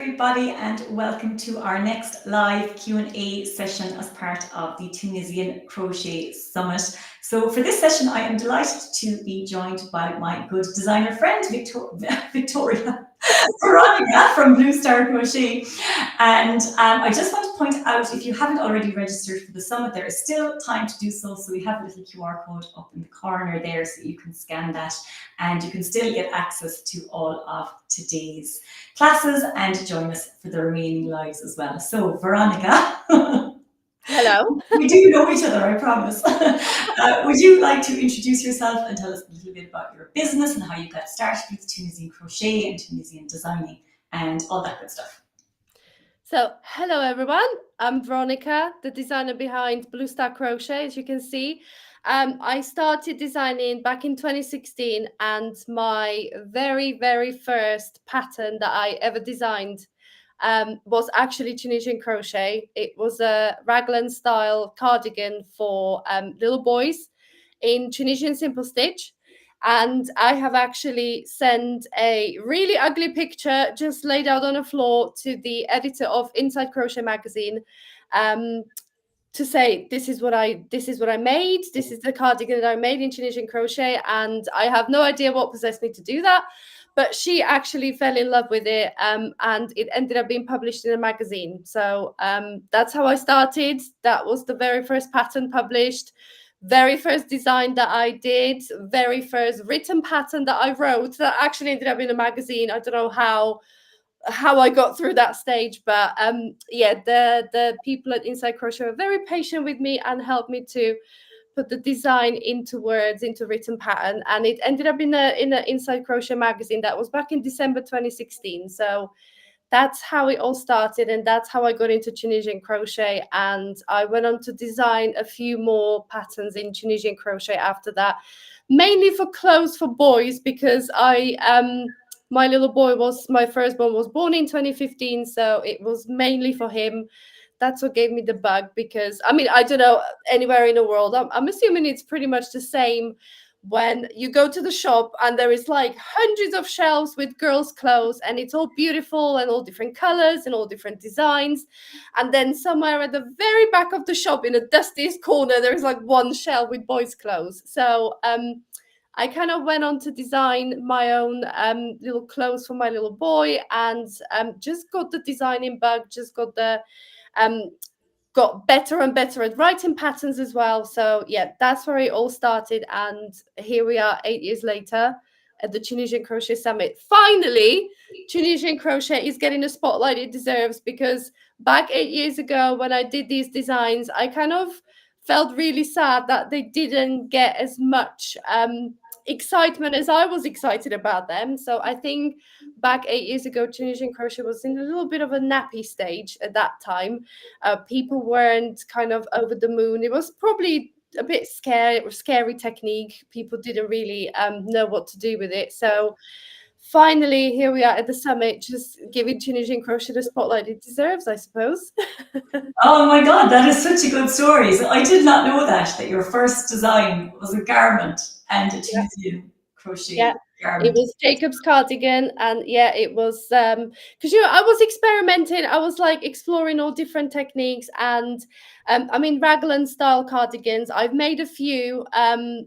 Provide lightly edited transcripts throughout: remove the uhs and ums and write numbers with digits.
Everybody, and welcome to our next live Q&A session as part of the Tunisian Crochet Summit. So for this session, I am delighted to be joined by my good designer friend, Victoria Veronika from Blue Star Crochet. And I just want to point out, if you haven't already registered for the summit, there is still time to do so. So we have a little QR code up in the corner there, so you can scan that and you can still get access to all of today's classes and join us for the remaining lives as well. So Veronika, hello. We do know each other, I promise. Would you like to introduce yourself and tell us a little bit about your business and how you got started with Tunisian crochet and Tunisian designing and all that good stuff? So, hello everyone. I'm Veronika, the designer behind Blue Star Crochet, as you can see. I started designing back in 2016, and my very first pattern that I ever designed was actually Tunisian crochet. It was a raglan style cardigan for little boys in Tunisian simple stitch. And I have actually sent a really ugly picture just laid out on the floor to the editor of Inside Crochet magazine, to say this is what I made. This is the cardigan that I made in Tunisian crochet, and I have no idea what possessed me to do that. But she actually fell in love with it, and it ended up being published in a magazine. So that's how I started. That was the very first pattern published, very first design that I did, very first written pattern that I wrote that actually ended up in a magazine. I don't know how I got through that stage, but yeah, the people at Inside Crochet were very patient with me and helped me to put the design into words, into written pattern, and it ended up in a Inside Crochet magazine. That was back in December 2016. So that's how it all started, and that's how I got into Tunisian crochet. And I went on to design a few more patterns in Tunisian crochet after that, mainly for clothes for boys, because my little boy my firstborn was born in 2015, so it was mainly for him. That's what gave me the bug, because I mean, I don't know anywhere in the world. I'm assuming it's pretty much the same when you go to the shop and there is like hundreds of shelves with girls' clothes, and it's all beautiful and all different colors and all different designs. And then somewhere at the very back of the shop in the dustiest corner, there is like one shelf with boys' clothes. So I kind of went on to design my own little clothes for my little boy, and just got the designing bug, just got the got better and better at writing patterns as well. So yeah, that's where it all started. And here we are 8 years later at the Tunisian Crochet Summit. Finally, Tunisian crochet is getting the spotlight it deserves, because back 8 years ago when I did these designs, I kind of felt really sad that they didn't get as much excitement as I was excited about them. So I think back 8 years ago, Tunisian crochet was in a little bit of a nappy stage at that time. People weren't kind of over the moon. It was probably a bit scary technique. People didn't really know what to do with it. So finally, here we are at the summit, just giving Tunisian crochet the spotlight it deserves, I suppose. Oh my God, that is such a good story. So I did not know that your first design was a garment and a Tunisian crochet garment. It was Jacob's cardigan, and yeah, it was because I was experimenting. I was like exploring all different techniques, and I mean raglan style cardigans. I've made a few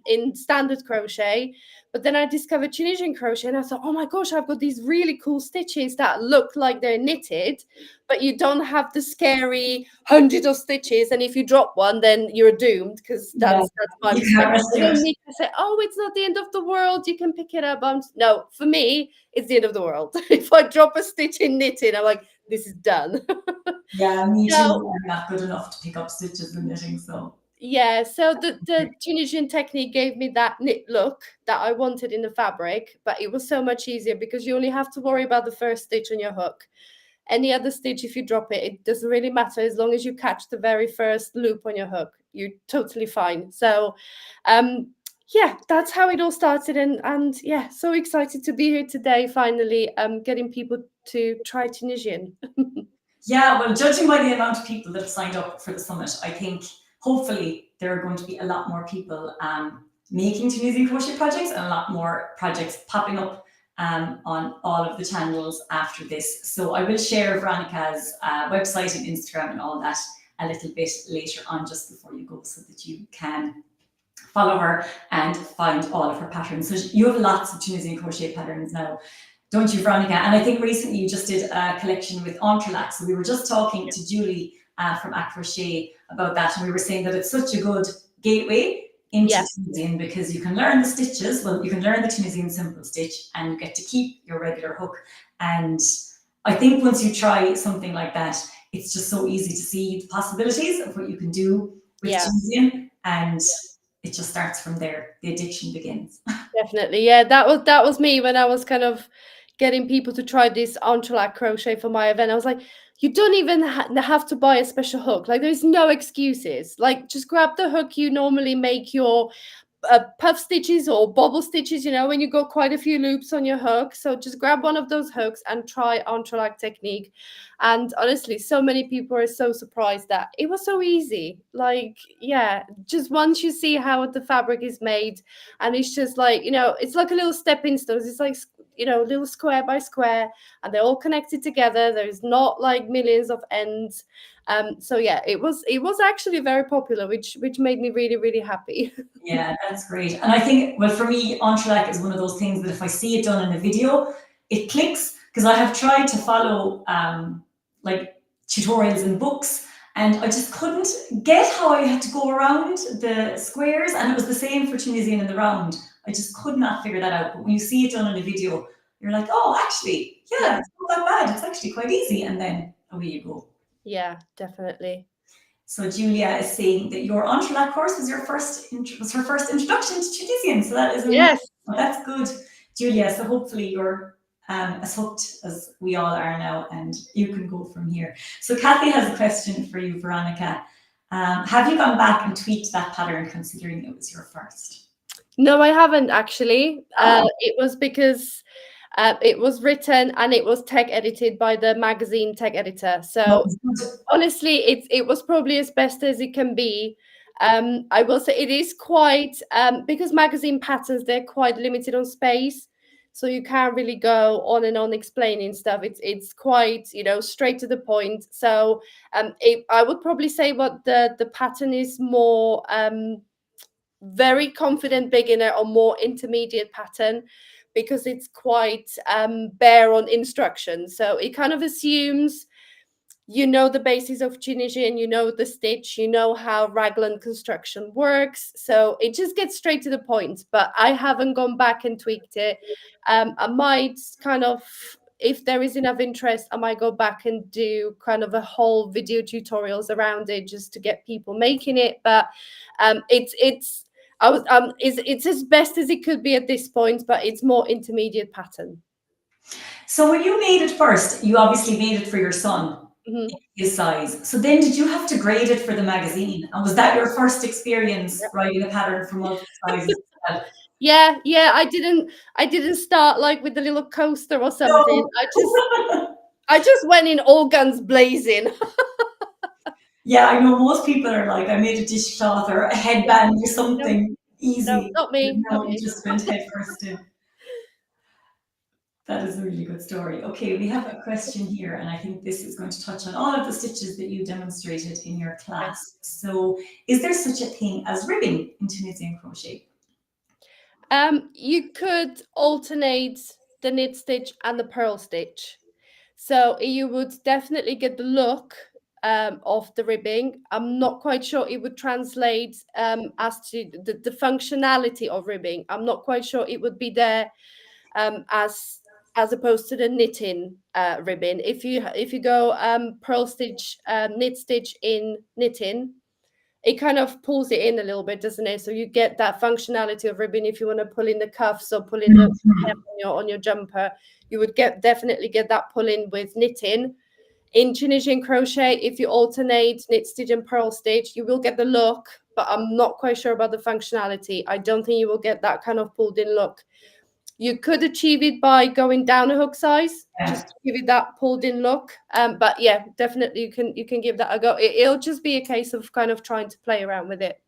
in standard crochet, but then I discovered Tunisian crochet, and I thought, oh my gosh, I've got these really cool stitches that look like they're knitted, but you don't have the scary hundreds of stitches, and if you drop one, then you're doomed, because that's my mistake. I don't need to say, oh, it's not the end of the world, you can pick it up. No, for me, it's the end of the world. If I drop a stitch in knitting, I'm like, this is done. Yeah, me too. I'm not good enough to pick up stitches in knitting, so. Yeah, so the Tunisian technique gave me that knit look that I wanted in the fabric, but it was so much easier because you only have to worry about the first stitch on your hook. Any other stitch, if you drop it, it doesn't really matter. As long as you catch the very first loop on your hook, you're totally fine. So yeah, that's how it all started. And yeah, so excited to be here today, finally getting people to try Tunisian. Yeah, well, judging by the amount of people that have signed up for the summit, I think hopefully there are going to be a lot more people making Tunisian crochet projects and a lot more projects popping up on all of the channels after this. So I will share Veronika's website and Instagram and all that a little bit later on, just before you go, so that you can follow her and find all of her patterns. So you have lots of Tunisian crochet patterns now, don't you, Veronika? And I think recently you just did a collection with entrelac. So we were just talking to Julie from At Crochet about that, and we were saying that it's such a good gateway into Tunisian, because you can learn the stitches. Well, you can learn the Tunisian simple stitch, and you get to keep your regular hook. And I think once you try something like that, it's just so easy to see the possibilities of what you can do with Tunisian, and it just starts from there. The addiction begins. Definitely, yeah. That was me when I was kind of getting people to try this entrelac crochet for my event. I was like, you don't even have to buy a special hook. Like, there's no excuses. Like, just grab the hook you normally make your puff stitches or bobble stitches, you know, when you got quite a few loops on your hook. So just grab one of those hooks and try entrelac technique. And honestly, so many people are so surprised that it was so easy. Like, yeah, just once you see how the fabric is made, and it's just like, you know, it's like a little stepping stones. It's like, you know, little square by square, and they're all connected together. There's not like millions of ends. So yeah, it was actually very popular, which made me really, really happy. Yeah, that's great. And I think, well, for me, entrelac is one of those things that if I see it done in a video, it clicks, because I have tried to follow like tutorials in books, and I just couldn't get how I had to go around the squares, and it was the same for Tunisian in the round. I just could not figure that out. But when you see it done in a video, you're like, oh, actually, yeah, it's not that bad. It's actually quite easy. And then away you go. Yeah, definitely. So Julia is saying that your entrelac course was her first introduction to Tunisian. So that is amazing. Yes. Well, that's good, Julia. So hopefully you're as hooked as we all are now, and you can go from here. So Kathy has a question for you, Veronika. Have you gone back and tweaked that pattern, considering it was your first? No, I haven't actually. It was because it was written and it was tech edited by the magazine tech editor. So honestly, it was probably as best as it can be. I will say it is quite because magazine patterns, they're quite limited on space, so you can't really go on and on explaining stuff. It's quite, you know, straight to the point. So I would probably say what the pattern is more very confident beginner or more intermediate pattern, because it's quite bare on instructions. So it kind of assumes you know the basics of Tunisian, you know the stitch, you know how raglan construction works. So it just gets straight to the point. But I haven't gone back and tweaked it. I might kind of, if there is enough interest, I might go back and do kind of a whole video tutorials around it, just to get people making it. But it's as best as it could be at this point, but it's more intermediate pattern. So when you made it first, you obviously made it for your son, his size. So then did you have to grade it for the magazine? And was that your first experience writing a pattern for multiple sizes? Yeah, I didn't start like with the little coaster or something. No. I just went in all guns blazing. Yeah, I know most people are like, I made a dishcloth or a headband or something easy. No, not me. No, you just went head first in. That is a really good story. Okay, we have a question here, and I think this is going to touch on all of the stitches that you demonstrated in your class. So is there such a thing as ribbing in Tunisian crochet? You could alternate the knit stitch and the purl stitch. So you would definitely get the look of the ribbing. I'm not quite sure it would translate as to the functionality of ribbing. I'm not quite sure it would be there as opposed to the knitting ribbon. If you go purl stitch, knit stitch in knitting, it kind of pulls it in a little bit, doesn't it? So you get that functionality of ribbon. If you want to pull in the cuffs or pull in the hem on your jumper, you would definitely get that pull in with knitting. In Tunisian crochet, if you alternate knit stitch and purl stitch, you will get the look, but I'm not quite sure about the functionality. I don't think you will get that kind of pulled in look. You could achieve it by going down a hook size, just to give it that pulled in look. But yeah, definitely you can give that a go. It'll just be a case of kind of trying to play around with it.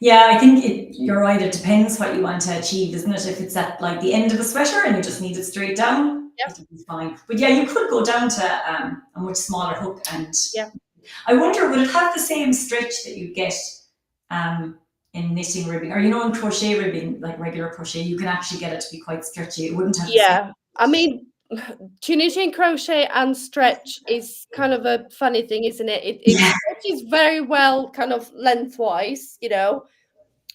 Yeah, I think you're right. It depends what you want to achieve, isn't it? If it's at like the end of a sweater and you just need it straight down, Yep. it'll be fine. But yeah, you could go down to a much smaller hook, and Yeah. I wonder would it have the same stretch that you get um, in knitting ribbing, or in crochet ribbing, like regular crochet, you can actually get it to be quite stretchy. It wouldn't have the same. Yeah. I mean, Tunisian crochet and stretch is kind of a funny thing, isn't it? It Yeah. stretches very well, kind of lengthwise,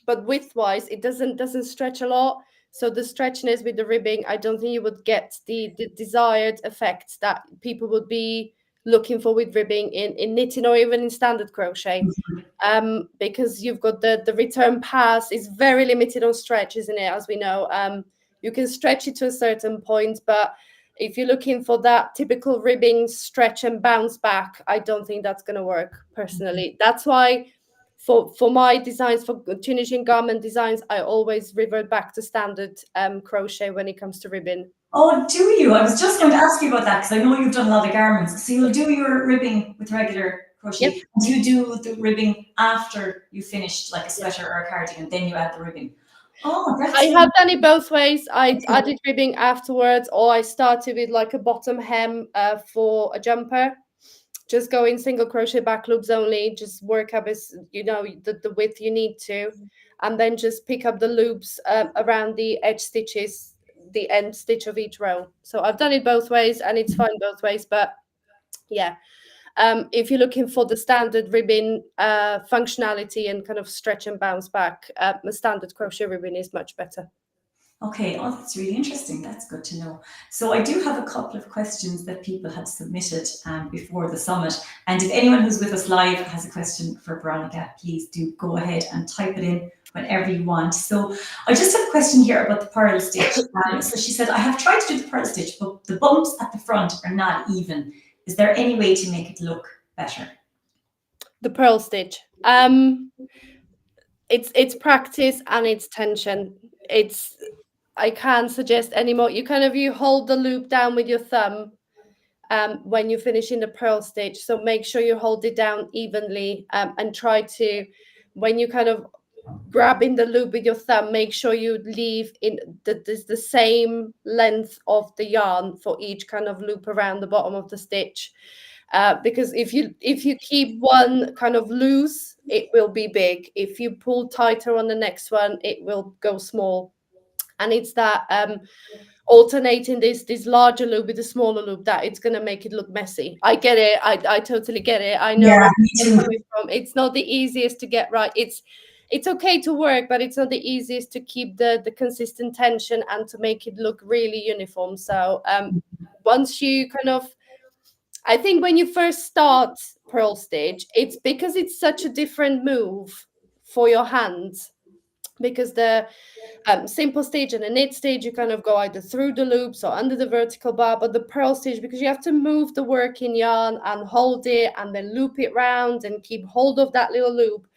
but widthwise, it doesn't stretch a lot. So the stretchiness with the ribbing, I don't think you would get the desired effect that people would be looking for with ribbing in knitting or even in standard crochet. Because you've got the return pass is very limited on stretch, isn't it? As we know, you can stretch it to a certain point, but if you're looking for that typical ribbing stretch and bounce back, I don't think that's going to work personally. That's why for my designs, for Tunisian garment designs, I always revert back to standard crochet when it comes to ribbon. Oh, do you? I was just going to ask you about that because I know you've done a lot of garments. So you'll do your ribbing with regular Yep. crochet. Do you do the ribbing after you finished like a Yeah. sweater or a cardigan, then you add the ribbing? Oh, I that's have done it both ways. I did ribbing afterwards, or I started with like a bottom hem for a jumper. Just go in single crochet back loops only, just work up as the width you need to, and then just pick up the loops around the edge stitches, the end stitch of each row. So I've done it both ways and it's fine both ways. But yeah, if you're looking for the standard ribbon functionality and kind of stretch and bounce back, the standard crochet ribbon is much better. okay. Oh, that's really interesting. That's good to know. So I do have a couple of questions that people had submitted before the summit. And if anyone who's with us live has a question for Veronika, please do go ahead and type it in whenever you want. So I just have a question here about the purl stitch. So she said, I have tried to do the purl stitch, but the bumps at the front are not even. Is there any way to make it look better? The purl stitch. It's practice and it's tension. I can't suggest anymore. You hold the loop down with your thumb when you're finishing the purl stitch. So make sure you hold it down evenly and try to, when you kind of grab in the loop with your thumb, make sure you leave in the same length of the yarn for each kind of loop around the bottom of the stitch. Because if you keep one kind of loose, it will be big. If you pull tighter on the next one, it will go small. And it's that alternating this larger loop with the smaller loop that it's going to make it look messy. I get it. I totally get it. I know Yeah, where me you're too. coming from. It's not the easiest to get right. It's okay to work, but it's not the easiest to keep the consistent tension and to make it look really uniform. So once you kind of, I think when you first start purl stitch, it's because it's such a different move for your hands, because the simple stitch and a knit stitch, you kind of go either through the loops or under the vertical bar, but the purl stitch, because you have to move the working yarn and hold it and then loop it round and keep hold of that little loop.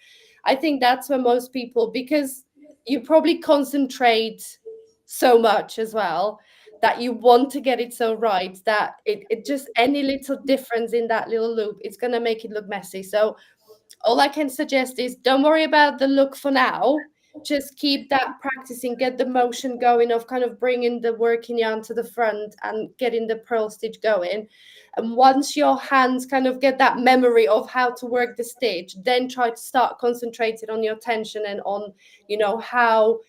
I think that's where most people, because you probably concentrate so much as well, that you want to get it so right that it just, any little difference in that little loop, it's going to make it look messy. So all I can suggest is don't worry about the look for now. Just keep that practicing, get the motion going of kind of bringing the working yarn to the front and getting the purl stitch going. And once your hands kind of get that memory of how to work the stitch, then try to start concentrating on your tension and on, how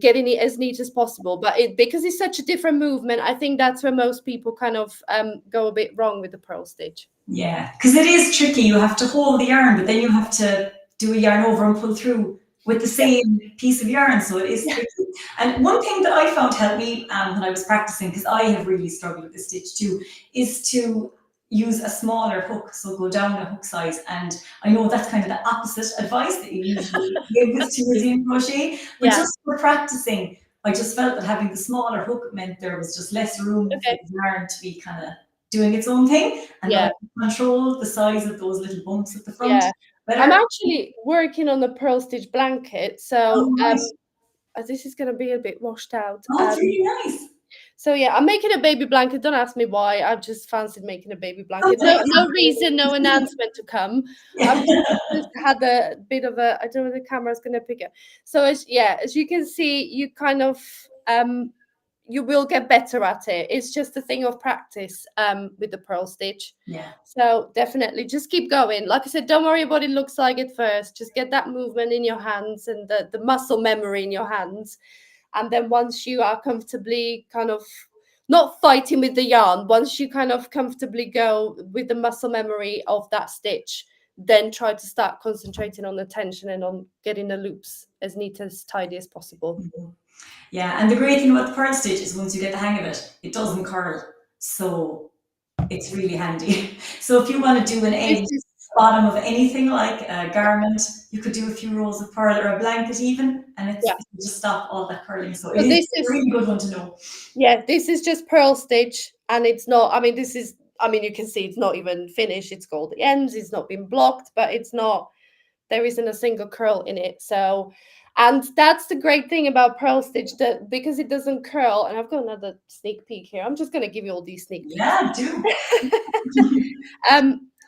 getting it as neat as possible. But because it's such a different movement, I think that's where most people kind of go a bit wrong with the purl stitch. Yeah, because it is tricky. You have to hold the yarn, but then you have to do a yarn over and pull through with the same piece of yarn. So it is tricky. And one thing that I found helped me when I was practicing, because I have really struggled with this stitch too, is to use a smaller hook. So go down a hook size. And I know that's kind of the opposite advice that you usually give with Tunisian crochet, but Yeah. just for practicing, I just felt that having the smaller hook meant there was just less room for Okay. the yarn to be kind of doing its own thing, and Yeah. that I could control the size of those little bumps at the front Yeah. better. I'm actually working on the purl stitch blanket, so Oh, nice. this is going to be a bit washed out. Oh, it's really nice. So yeah, I'm making a baby blanket. Don't ask me why. I just fancied making a baby blanket. Okay. No reason, no announcement to come. I've just had a bit of a, I don't know if the camera's going to pick it. So as you can see, you kind of you will get better at it. It's just a thing of practice with the purl stitch. Yeah. So definitely just keep going. Like I said, don't worry what it looks like at first. Just get that movement in your hands and the muscle memory in your hands. And then once you are comfortably kind of not fighting with the yarn, once you kind of comfortably go with the muscle memory of that stitch, then try to start concentrating on the tension and on getting the loops as neat as tidy as possible. Yeah, and the great thing about the purl stitch is once you get the hang of it, it doesn't curl. So it's really handy. So if you want to do an edge bottom of anything like a garment, you could do a few rows of purl or a blanket even, and it just stop all that curling. So it is a really good one to know. Yeah, this is just purl stitch, and it's not, I mean, you can see it's not even finished. It's got the ends, it's not been blocked, but it's not, there isn't a single curl in it. So, and that's the great thing about purl stitch, that because it doesn't curl, and I've got another sneak peek here. I'm just going to give you all these sneak peeks. Yeah, do.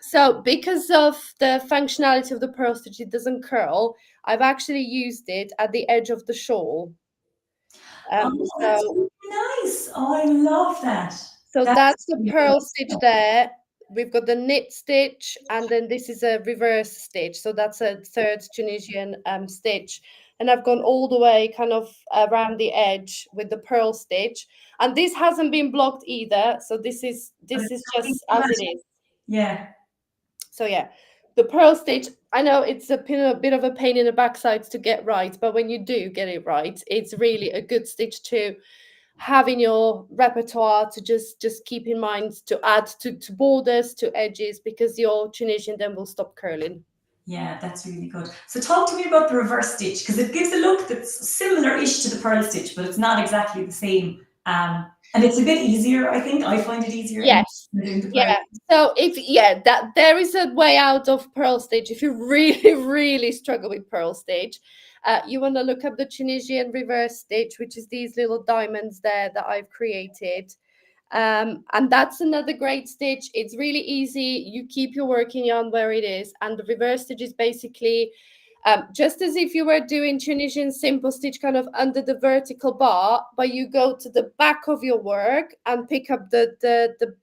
So because of the functionality of the purl stitch, it doesn't curl. I've actually used it at the edge of the shawl. That's really nice. Oh, I love that. So that's the purl stitch there. We've got the knit stitch, and then this is a reverse stitch. So that's a third Tunisian stitch. And I've gone all the way kind of around the edge with the purl stitch. And this hasn't been blocked either. So this is just as it is. Yeah. So yeah, the purl stitch, I know it's a bit of a pain in the backside to get right, but when you do get it right, it's really a good stitch to have in your repertoire, to just keep in mind, to add to borders, to edges, because your Tunisian then will stop curling. Yeah, that's really good. So talk to me about the reverse stitch, because it gives a look that's similar-ish to the purl stitch, but it's not exactly the same. And it's a bit easier, I think. I find it easier. Yes. Yeah. So that there is a way out of purl stitch. If you really, really struggle with purl stitch, you want to look up the Tunisian reverse stitch, which is these little diamonds there that I've created. And that's another great stitch. It's really easy. You keep your working yarn where it is, and the reverse stitch is basically just as if you were doing Tunisian simple stitch kind of under the vertical bar, but you go to the back of your work and pick up the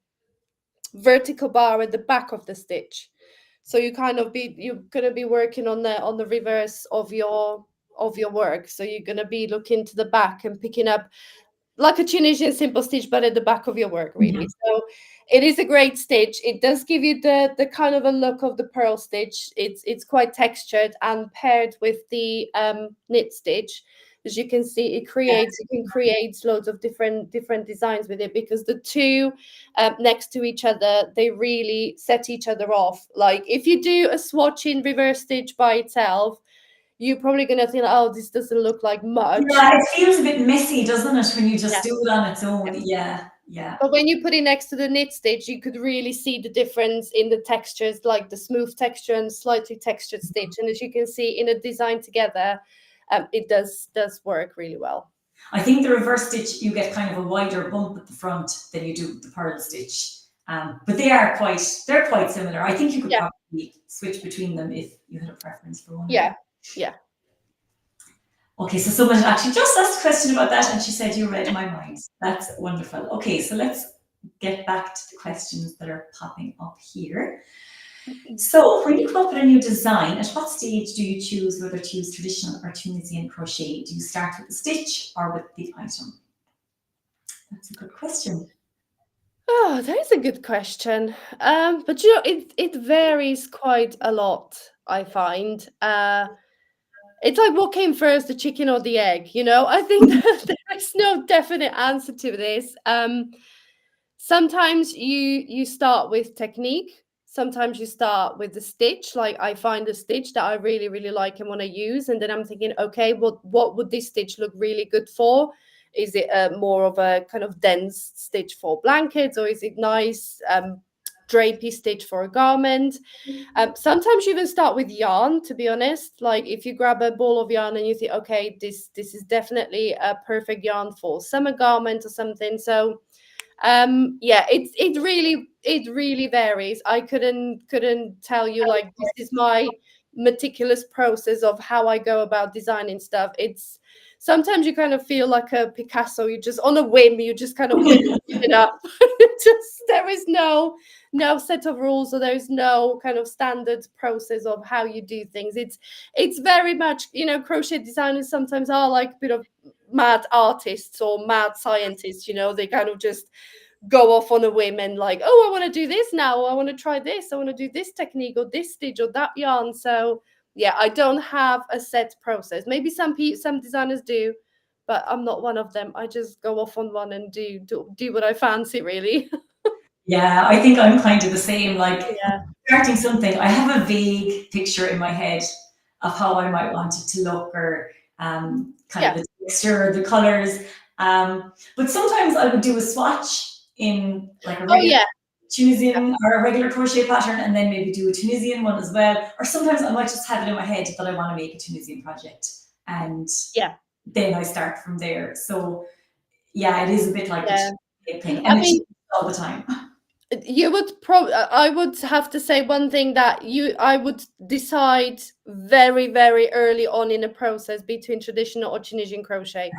vertical bar at the back of the stitch. So you're gonna be working on the reverse of your work. So you're gonna be looking to the back and picking up like a Tunisian simple stitch, but at the back of your work, really. So it is a great stitch. It does give you the kind of a look of the purl stitch. It's quite textured, and paired with the knit stitch, as you can see, you can create loads of different designs with it, because the two next to each other, they really set each other off. Like if you do a swatch in reverse stitch by itself, you're probably going to think, oh, this doesn't look like much. Yeah, it feels a bit messy, doesn't it, when you just do it on its own? Yeah. But when you put it next to the knit stitch, you could really see the difference in the textures, like the smooth texture and slightly textured stitch. And as you can see in a design together, it does work really well. I think the reverse stitch, you get kind of a wider bump at the front than you do with the purl stitch. But they're quite similar. I think you could probably switch between them if you had a preference for one. Yeah. Okay, so someone actually just asked a question about that, and she said you read my mind. That's wonderful. Okay, so let's get back to the questions that are popping up here. So when you come up with a new design, at what stage do you choose whether to use traditional or Tunisian crochet? Do you start with the stitch or with the item? That's a good question. Oh, that is a good question. But it varies quite a lot, I find. It's like, what came first, the chicken or the egg? I think that there's no definite answer to this. Sometimes you start with technique. Sometimes you start with the stitch. Like I find a stitch that I really, really like and want to use, and then I'm thinking, okay, what would this stitch look really good for? Is it more of a kind of dense stitch for blankets, or is it nice drapey stitch for a garment. Sometimes you even start with yarn, to be honest. Like if you grab a ball of yarn and you think, okay, this is definitely a perfect yarn for summer garment or something. So yeah, it really varies. I couldn't tell you like this is my meticulous process of how I go about designing stuff. It's sometimes you kind of feel like a Picasso. You just on a whim, you just kind of whip it up. Just there is no set of rules, or there's no kind of standard process of how you do things. It's very much, you know, crochet designers sometimes are like a bit of mad artists or mad scientists, you know, they kind of just go off on a whim and like, oh, I want to do this now, I want to try this, I want to do this technique or this stitch or that yarn. So yeah, I don't have a set process. Maybe some designers do, but I'm not one of them. I just go off on one and do what I fancy, really. Yeah, I think I'm kind of the same. Like Yeah, starting something, I have a vague picture in my head of how I might want it to look, or kind of yeah. the texture, the colors. But sometimes I would do a swatch in like a Oh regular yeah, yeah, Tunisian or a regular crochet pattern, and then maybe do a Tunisian one as well. Or sometimes I might just have it in my head that I want to make a Tunisian project, and yeah, then I start from there. So yeah, it is a bit like yeah. a thing, I and it mean, changes all the time. you would probably, I would have to say one thing that I would decide very, very early on in a process between traditional or Tunisian crochet,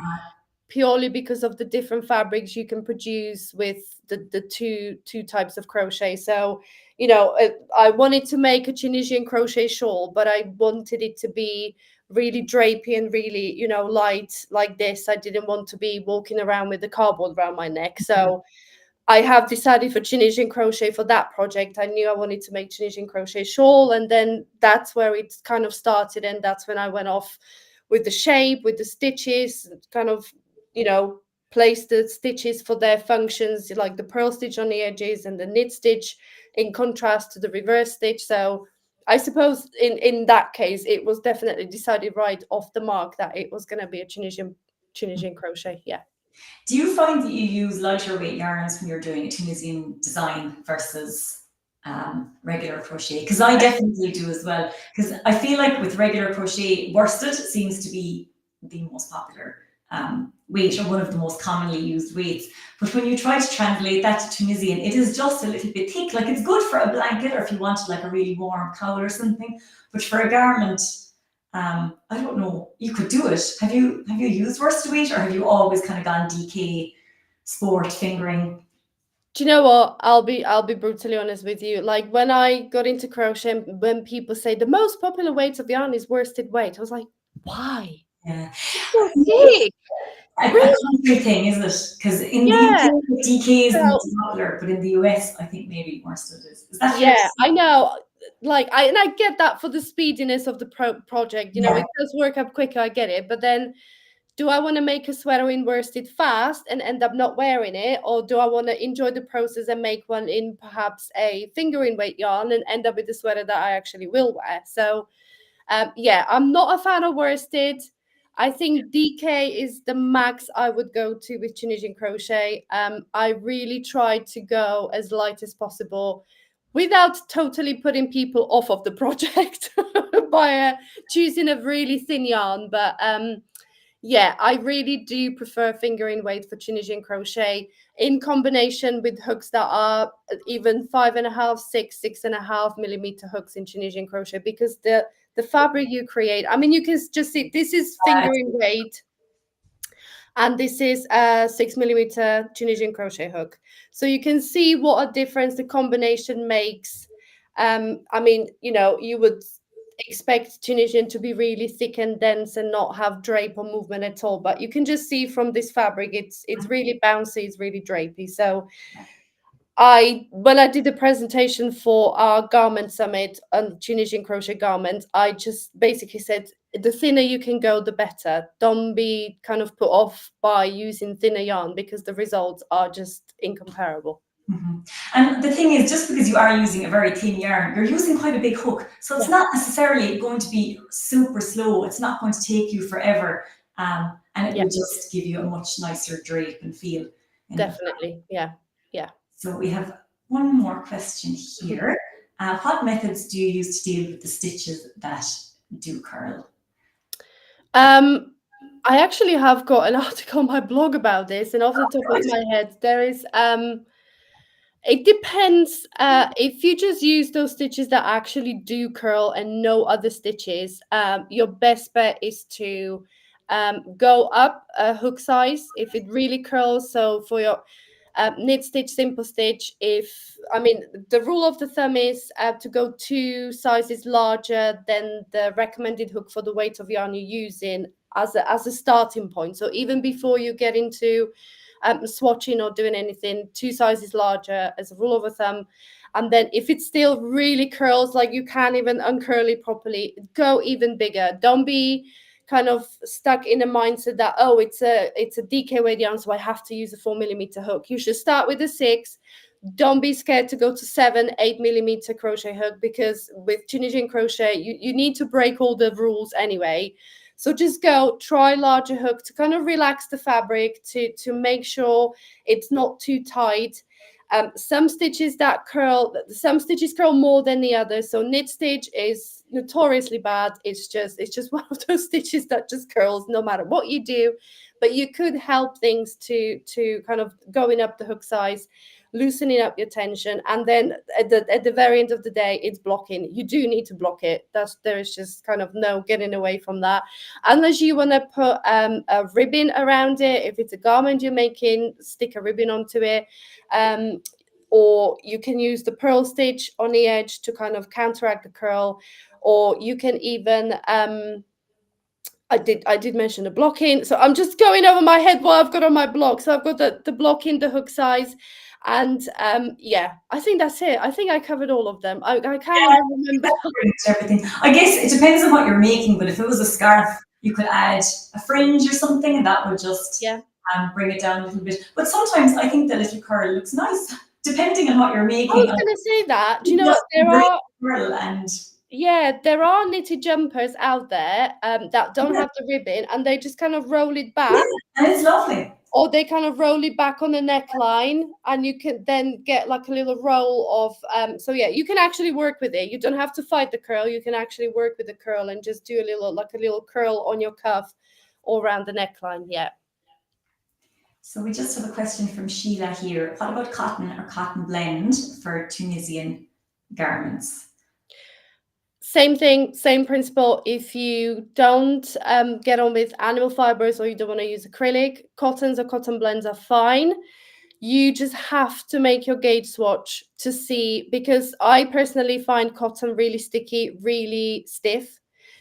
purely because of the different fabrics you can produce with the two types of crochet. So, you know, I wanted to make a Tunisian crochet shawl, but I wanted it to be really drapey and really, you know, light like this. I didn't want to be walking around with the cardboard around my neck. So I have decided for Tunisian crochet for that project. I knew I wanted to make Tunisian crochet shawl, and then that's where it kind of started. And that's when I went off with the shape, with the stitches, kind of, you know, place the stitches for their functions, like the purl stitch on the edges and the knit stitch in contrast to the reverse stitch. So I suppose in that case, it was definitely decided right off the mark that it was going to be a Tunisian crochet. Yeah. Do you find that you use lighter weight yarns when you're doing a Tunisian design versus regular crochet? Because I definitely do as well. Because I feel like with regular crochet, worsted seems to be the most popular weight, or one of the most commonly used weights. But when you try to translate that to Tunisian, it is just a little bit thick. Like it's good for a blanket, or if you wanted like a really warm cowl or something. But for a garment, I don't know. You could do it. Have you used worsted weight, or have you always kind of gone DK sport fingering? Do you know what? I'll be brutally honest with you. Like when I got into crochet, when people say the most popular weight of yarn is worsted weight, I was like, why? Yeah, It's so maybe thick. a Really? country thing, is it? Because in the Yeah. UK, DK is the So most popular, but in the US, I think maybe worsted is. Is that fair to yeah, say? I know. Like I get that for the speediness of the project. You know, Yeah. it does work up quicker. I get it, but then do I want to make a sweater in worsted fast and end up not wearing it? Or do I want to enjoy the process and make one in perhaps a fingering weight yarn and end up with a sweater that I actually will wear? So, yeah, I'm not a fan of worsted. I think DK is the max I would go to with Tunisian crochet. I really try to go as light as possible without totally putting people off of the project by choosing a really thin yarn. But yeah, I really do prefer fingering weight for Tunisian crochet in combination with hooks that are even 5.5, 6.5 millimeter hooks in Tunisian crochet, because the fabric you create, I mean, you can just see this is fingering weight and this is a 6 millimeter Tunisian crochet hook. So you can see what a difference the combination makes. I mean, you know, you would expect Tunisian to be really thick and dense and not have drape or movement at all, but you can just see from this fabric, it's really bouncy, it's really drapey. So when I did the presentation for our garment summit on Tunisian crochet garments, I just basically said the thinner you can go, the better. Don't be kind of put off by using thinner yarn, because the results are just incomparable. Mhm. And the thing is, just because you are using a very thin yarn, you're using quite a big hook. So it's Yeah, not necessarily going to be super slow. It's not going to take you forever. And it yeah, will just give you a much nicer drape and feel in the fabric. definitely. Yeah, yeah. So we have one more question here. What methods do you use to deal with the stitches that do curl? I actually have got an article on my blog about this, and off the top of my head, there is it depends. If you just use those stitches that actually do curl and no other stitches, your best bet is to go up a hook size if it really curls. So for your knit stitch, simple stitch, the rule of the thumb is to go 2 sizes larger than the recommended hook for the weight of yarn you're using as a starting point. So even before you get into swatching or doing anything, 2 sizes larger as a rule of thumb. And then if it still really curls, like you can't even uncurl it properly, go even bigger. Don't be kind of stuck in a mindset that, oh, it's a DK weight yarn, so I have to use a 4mm hook. You should start with a 6. Don't be scared to go to 7-8mm crochet hook, because with Tunisian crochet you need to break all the rules anyway. So just try larger hook to kind of relax the fabric, to make sure it's not too tight. Some stitches curl more than the others. So knit stitch is notoriously bad. It's just one of those stitches that just curls no matter what you do. But you could help things to kind of going up the hook size, loosening up your tension, and then at the very end of the day, it's blocking. You do need to block it. There is just kind of no getting away from that, unless you want to put a ribbon around it. If it's a garment you're making, stick a ribbon onto it, or you can use the purl stitch on the edge to kind of counteract the curl, or you can even I did mention the blocking. So I'm just going over my head what I've got on my blog. So I've got the blocking, the hook size, and yeah, I think that's it. I think I covered all of them. I can't even remember everything. I guess it depends on what you're making, but if it was a scarf, you could add a fringe or something, and that would just bring it down a little bit. But sometimes I think the little curl looks nice, depending on what you're making. I was going to say that. Do you know what? There are knitted jumpers out there that don't have the ribbon, and they just kind of roll it back. Yeah, and it's lovely. Or they kind of roll it back on the neckline, and you can then get like a little roll of so yeah, you can actually work with it. You don't have to fight the curl. You can actually work with the curl and just do a little curl on your cuff all around the neckline. Yeah. So we just have a question from Sheila here. What about cotton or cotton blend for Tunisian garments? Same thing, same principle. If you don't get on with animal fibers, or you don't want to use acrylic, cottons or cotton blends are fine. You just have to make your gauge swatch to see, because I personally find cotton really sticky, really stiff.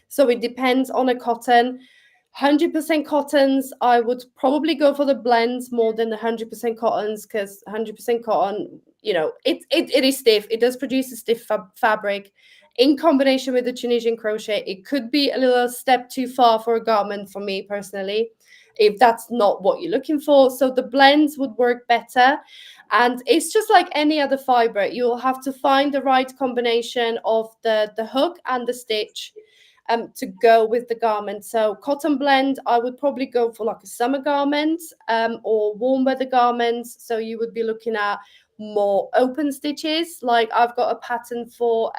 So it depends on a cotton. 100% cottons, I would probably go for the blends more than the 100% cottons, because 100% cotton, it is stiff. It does produce a stiff fabric. In combination with the Tunisian crochet, it could be a little step too far for a garment for me personally, if that's not what you're looking for. So the blends would work better. And it's just like any other fiber. You'll have to find the right combination of the hook and the stitch to go with the garment. So cotton blend, I would probably go for like a summer garment or warm weather garments. So you would be looking at more open stitches. Like I've got a pattern for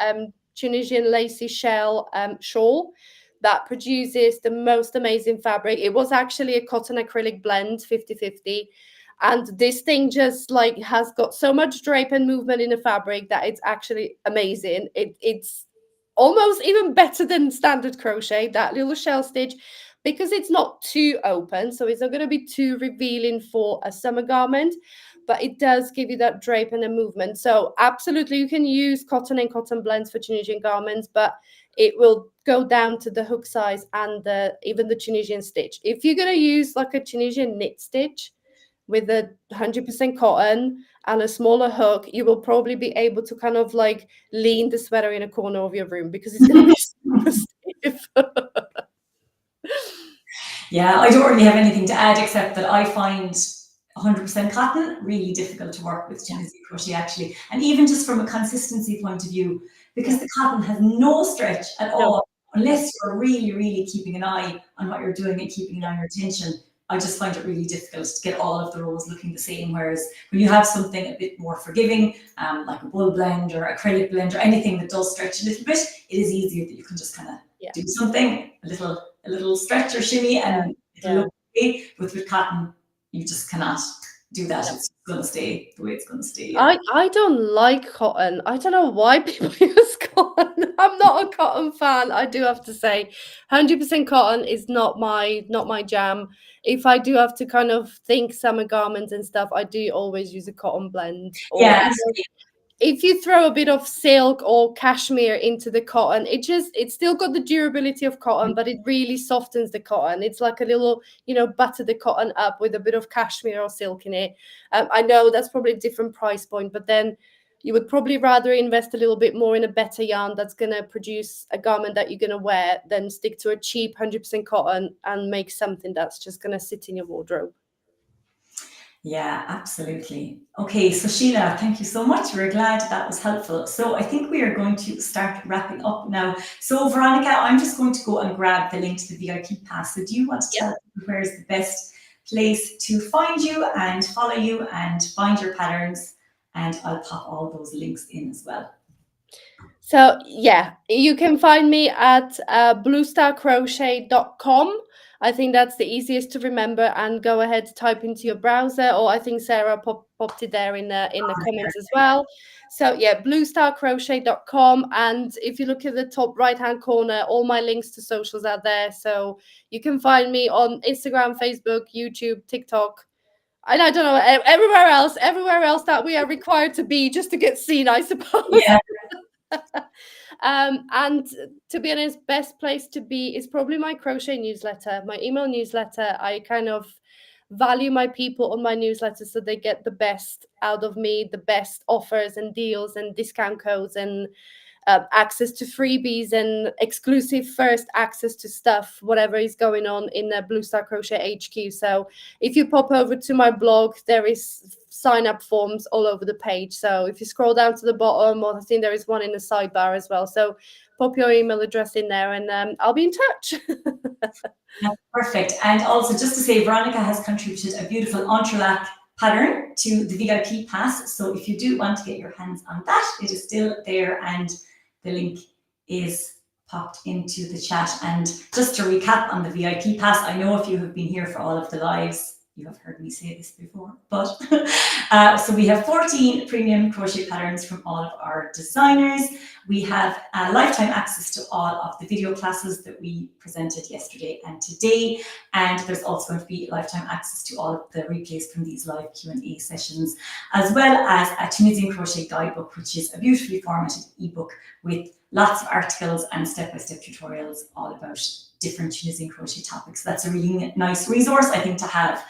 Tunisian lacy shell shawl that produces the most amazing fabric. It was actually a cotton acrylic blend, 50-50. And this thing just like has got so much drape and movement in the fabric that it's actually amazing. It's almost even better than standard crochet, that little shell stitch, because it's not too open. So it's not going to be too revealing for a summer garment, but it does give you that drape and a movement. So absolutely, you can use cotton and cotton blends for Tunisian garments, but it will go down to the hook size and even the Tunisian stitch. If you're going to use like a Tunisian knit stitch with a 100% cotton and a smaller hook, you will probably be able to kind of like lean the sweater in a corner of your room, because it's going to be super stiff. Yeah, I don't really have anything to add, except that I find 100% cotton really difficult to work with Tunisian crochet actually, and even just from a consistency point of view, because the cotton has no stretch at all, unless you're really keeping an eye on what you're doing and keeping an eye on your tension. I just find it really difficult to get all of the rows looking the same. Whereas when you have something a bit more forgiving, like a wool blend or acrylic blend or anything that does stretch a little bit, it is easier that you can just kind of do something, a little stretch or shimmy, and it'll look okay. But with cotton, you just cannot do that. It's going to stay the way it's going to stay. I don't like cotton. I don't know why people use cotton. I'm not a cotton fan, I do have to say. 100% cotton is not my jam. If I do have to kind of think summer garments and stuff, I do always use a cotton blend. Or if you throw a bit of silk or cashmere into the cotton, it's still got the durability of cotton, but it really softens the cotton. It's like a little, butter the cotton up with a bit of cashmere or silk in it. I know that's probably a different price point, but then you would probably rather invest a little bit more in a better yarn that's going to produce a garment that you're going to wear than stick to a cheap 100% cotton and make something that's just going to sit in your wardrobe. Yeah, absolutely. Okay, so Sheila, thank you so much. We're glad that was helpful. So I think we are going to start wrapping up now. So Veronika, I'm just going to go and grab the link to the VIP pass. So do you want to tell me where's the best place to find you and follow you and find your patterns? And I'll pop all those links in as well. So yeah, you can find me at bluestarcrochet.com. I think that's the easiest to remember, and go ahead, type into your browser, or I think Sarah popped it there in the comments as well. So yeah, bluestarcrochet.com, and if you look at the top right hand corner, all my links to socials are there, so you can find me on Instagram, Facebook, YouTube, TikTok, and I don't know, everywhere else that we are required to be just to get seen, I suppose. Yeah. And to be honest, best place to be is probably my crochet newsletter, my email newsletter. I kind of value my people on my newsletter so they get the best out of me, the best offers and deals and discount codes and access to freebies and exclusive first access to stuff, whatever is going on in the Blue Star Crochet HQ. So if you pop over to my blog, there is sign up forms all over the page. So if you scroll down to the bottom, or I think there is one in the sidebar as well. So pop your email address in there and I'll be in touch. Perfect. And also just to say, Veronika has contributed a beautiful entrelac pattern to the VIP pass. So if you do want to get your hands on that, it is still there, and the link is popped into the chat. And just to recap on the VIP pass, I know if you have been here for all of the lives, you have heard me say this before, but so we have 14 premium crochet patterns from all of our designers. We have lifetime access to all of the video classes that we presented yesterday and today. And there's also going to be lifetime access to all of the replays from these live Q&A sessions, as well as a Tunisian Crochet guidebook, which is a beautifully formatted ebook with lots of articles and step-by-step tutorials all about different Tunisian crochet topics. That's a really nice resource, I think, to have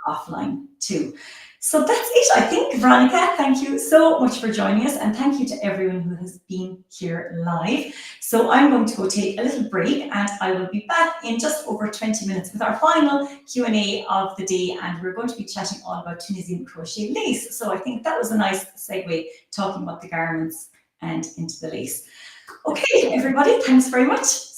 offline too. So that's it, I think. Veronika, thank you so much for joining us, and thank you to everyone who has been here live. So I'm going to go take a little break, and I will be back in just over 20 minutes with our final Q&A of the day, and we're going to be chatting all about Tunisian crochet lace. So I think that was a nice segue, talking about the garments and into the lace. Okay, everybody, thanks very much.